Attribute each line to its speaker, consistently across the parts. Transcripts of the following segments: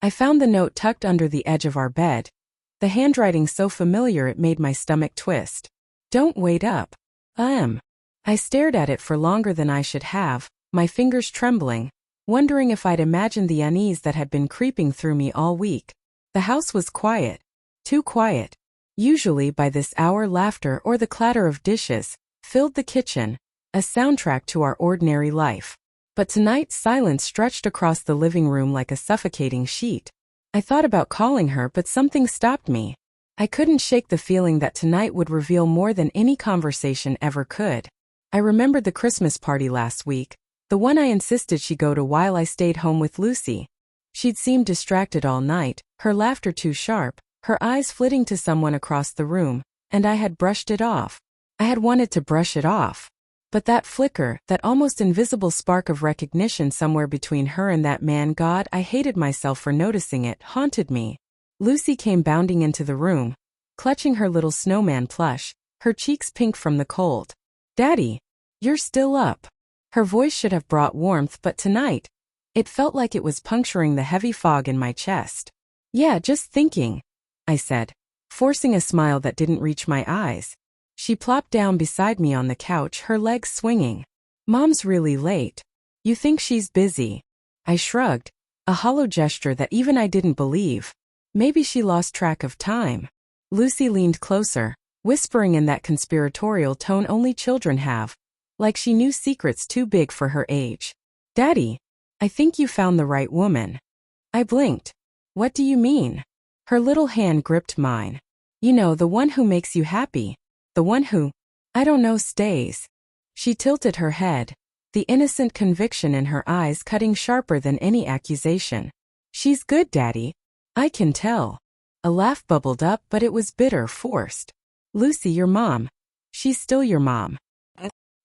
Speaker 1: I found the note tucked under the edge of our bed, the handwriting so familiar it made my stomach twist. Don't wait up. I stared at it for longer than I should have, my fingers trembling, wondering if I'd imagined the unease that had been creeping through me all week. The house was quiet. Too quiet. Usually by this hour laughter or the clatter of dishes filled the kitchen, a soundtrack to our ordinary life. But tonight silence stretched across the living room like a suffocating sheet. I thought about calling her, but something stopped me. I couldn't shake the feeling that tonight would reveal more than any conversation ever could. I remembered the Christmas party last week, the one I insisted she go to while I stayed home with Lucy. She'd seemed distracted all night, her laughter too sharp, her eyes flitting to someone across the room, and I had brushed it off. I had wanted to brush it off. But that flicker, that almost invisible spark of recognition somewhere between her and that man, God, I hated myself for noticing it, haunted me. Lucy came bounding into the room, clutching her little snowman plush, her cheeks pink from the cold. Daddy, you're still up. Her voice should have brought warmth, but tonight, it felt like it was puncturing the heavy fog in my chest. Yeah, just thinking, I said, forcing a smile that didn't reach my eyes. She plopped down beside me on the couch, her legs swinging. Mom's really late. You think she's busy? I shrugged, a hollow gesture that even I didn't believe. Maybe she lost track of time. Lucy leaned closer, whispering in that conspiratorial tone only children have, like she knew secrets too big for her age. Daddy, I think you found the right woman. I blinked. What do you mean? Her little hand gripped mine. You know, the one who makes you happy. The one who, I don't know, stays. She tilted her head, the innocent conviction in her eyes cutting sharper than any accusation. She's good, Daddy. I can tell. A laugh bubbled up, but it was bitter, forced. Lucy, your mom. She's still your mom.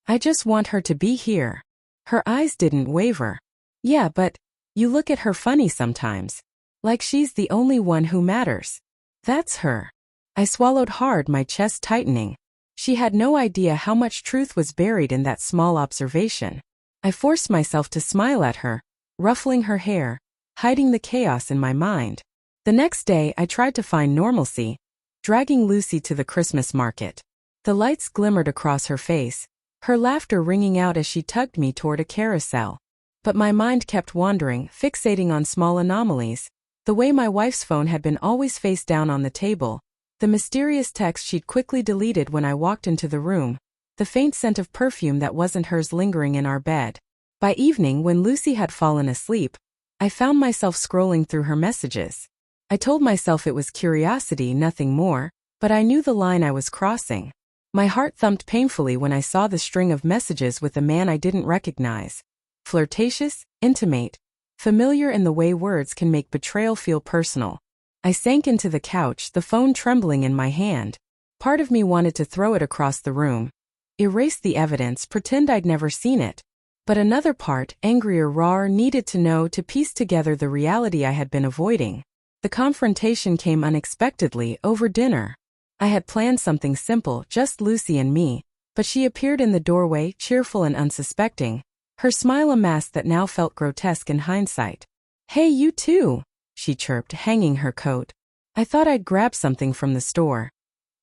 Speaker 1: I just want her to be here. Her eyes didn't waver. Yeah, but you look at her funny sometimes. Like she's the only one who matters. That's her. I swallowed hard, my chest tightening. She had no idea how much truth was buried in that small observation. I forced myself to smile at her, ruffling her hair, hiding the chaos in my mind. The next day I tried to find normalcy, dragging Lucy to the Christmas market. The lights glimmered across her face, her laughter ringing out as she tugged me toward a carousel. But my mind kept wandering, fixating on small anomalies. The way my wife's phone had been always face down on the table, the mysterious text she'd quickly deleted when I walked into the room, the faint scent of perfume that wasn't hers lingering in our bed. By evening, when Lucy had fallen asleep, I found myself scrolling through her messages. I told myself it was curiosity, nothing more, but I knew the line I was crossing. My heart thumped painfully when I saw the string of messages with a man I didn't recognize. Flirtatious, intimate, familiar in the way words can make betrayal feel personal. I sank into the couch, the phone trembling in my hand. Part of me wanted to throw it across the room, erase the evidence, pretend I'd never seen it. But another part, angrier, rawer, needed to know, to piece together the reality I had been avoiding. The confrontation came unexpectedly, over dinner. I had planned something simple, just Lucy and me, but she appeared in the doorway, cheerful and unsuspecting, her smile a mask that now felt grotesque in hindsight. Hey, you too, she chirped, hanging her coat. I thought I'd grab something from the store.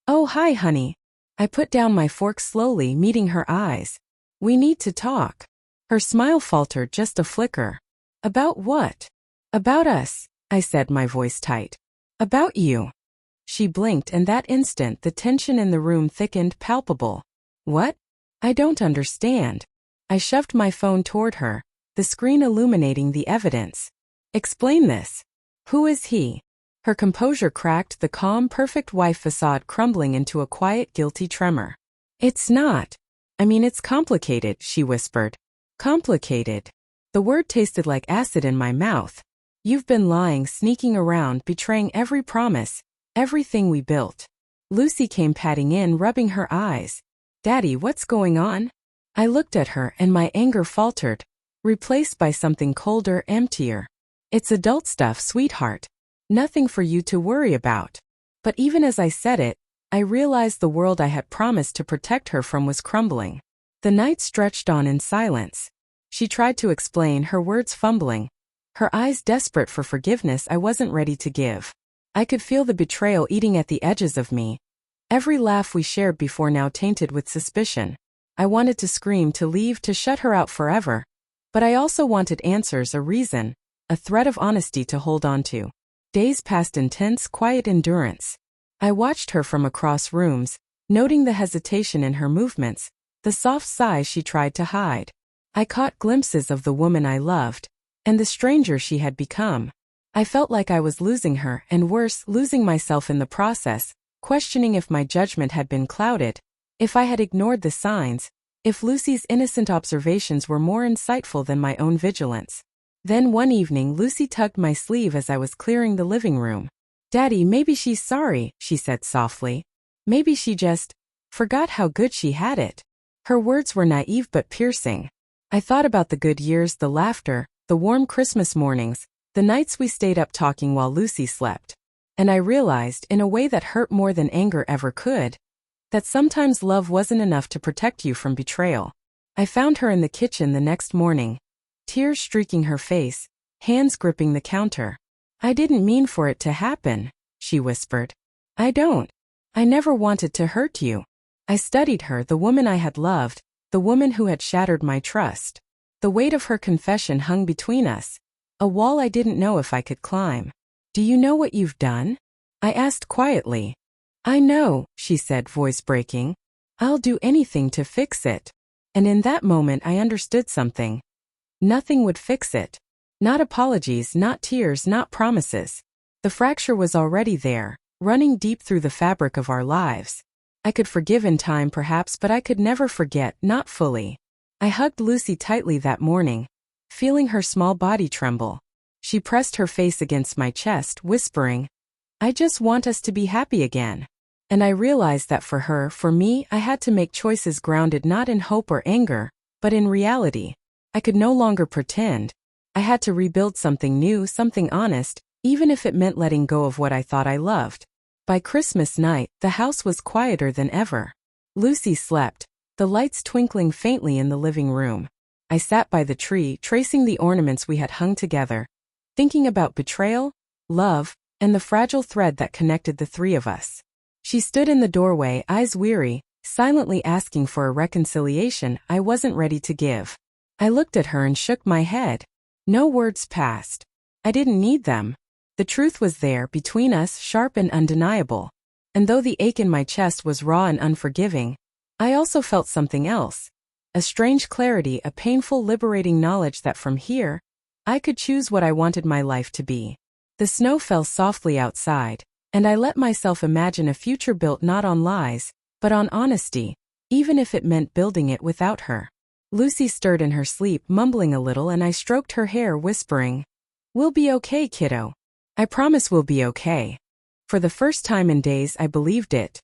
Speaker 1: Oh, hi, honey. I put down my fork slowly, meeting her eyes. We need to talk. Her smile faltered, just a flicker. About what? About us, I said, my voice tight. About you. She blinked, and that instant the tension in the room thickened, palpable. What? I don't understand. I shoved my phone toward her, the screen illuminating the evidence. Explain this. Who is he? Her composure cracked, the calm, perfect wife facade crumbling into a quiet, guilty tremor. It's not. I mean, it's complicated, she whispered. Complicated. The word tasted like acid in my mouth. You've been lying, sneaking around, betraying every promise, everything we built. Lucy came patting in, rubbing her eyes. Daddy, what's going on? I looked at her, and my anger faltered, replaced by something colder, emptier. It's adult stuff, sweetheart. Nothing for you to worry about. But even as I said it, I realized the world I had promised to protect her from was crumbling. The night stretched on in silence. She tried to explain, her words fumbling. Her eyes desperate for forgiveness I wasn't ready to give. I could feel the betrayal eating at the edges of me. Every laugh we shared before now tainted with suspicion. I wanted to scream, to leave, to shut her out forever. But I also wanted answers, a reason, a thread of honesty to hold on to. Days passed in tense, quiet endurance. I watched her from across rooms, noting the hesitation in her movements, the soft sighs she tried to hide. I caught glimpses of the woman I loved, and the stranger she had become. I felt like I was losing her, and worse, losing myself in the process, questioning if my judgment had been clouded, if I had ignored the signs, if Lucy's innocent observations were more insightful than my own vigilance. Then one evening Lucy tugged my sleeve as I was clearing the living room. "Daddy, maybe she's sorry," she said softly. "Maybe she just forgot how good she had it." Her words were naive but piercing. I thought about the good years, the laughter, the warm Christmas mornings, the nights we stayed up talking while Lucy slept. And I realized, in a way that hurt more than anger ever could, that sometimes love wasn't enough to protect you from betrayal. I found her in the kitchen the next morning, tears streaking her face, hands gripping the counter. "I didn't mean for it to happen," she whispered. I never wanted to hurt you." I studied her, the woman I had loved, the woman who had shattered my trust. The weight of her confession hung between us, a wall I didn't know if I could climb. "Do you know what you've done?" I asked quietly. "I know," she said, voice breaking. "I'll do anything to fix it." And in that moment I understood something. Nothing would fix it. Not apologies, not tears, not promises. The fracture was already there, running deep through the fabric of our lives. I could forgive in time perhaps, but I could never forget, not fully. I hugged Lucy tightly that morning, feeling her small body tremble. She pressed her face against my chest, whispering, "I just want us to be happy again." And I realized that for her, for me, I had to make choices grounded not in hope or anger, but in reality. I could no longer pretend. I had to rebuild something new, something honest, even if it meant letting go of what I thought I loved. By Christmas night, the house was quieter than ever. Lucy slept, the lights twinkling faintly in the living room. I sat by the tree, tracing the ornaments we had hung together, thinking about betrayal, love, and the fragile thread that connected the three of us. She stood in the doorway, eyes weary, silently asking for a reconciliation I wasn't ready to give. I looked at her and shook my head. No words passed. I didn't need them. The truth was there, between us, sharp and undeniable. And though the ache in my chest was raw and unforgiving, I also felt something else. A strange clarity, a painful, liberating knowledge that from here, I could choose what I wanted my life to be. The snow fell softly outside, and I let myself imagine a future built not on lies, but on honesty, even if it meant building it without her. Lucy stirred in her sleep, mumbling a little, and I stroked her hair, whispering, "We'll be okay, kiddo. I promise we'll be okay." For the first time in days I believed it.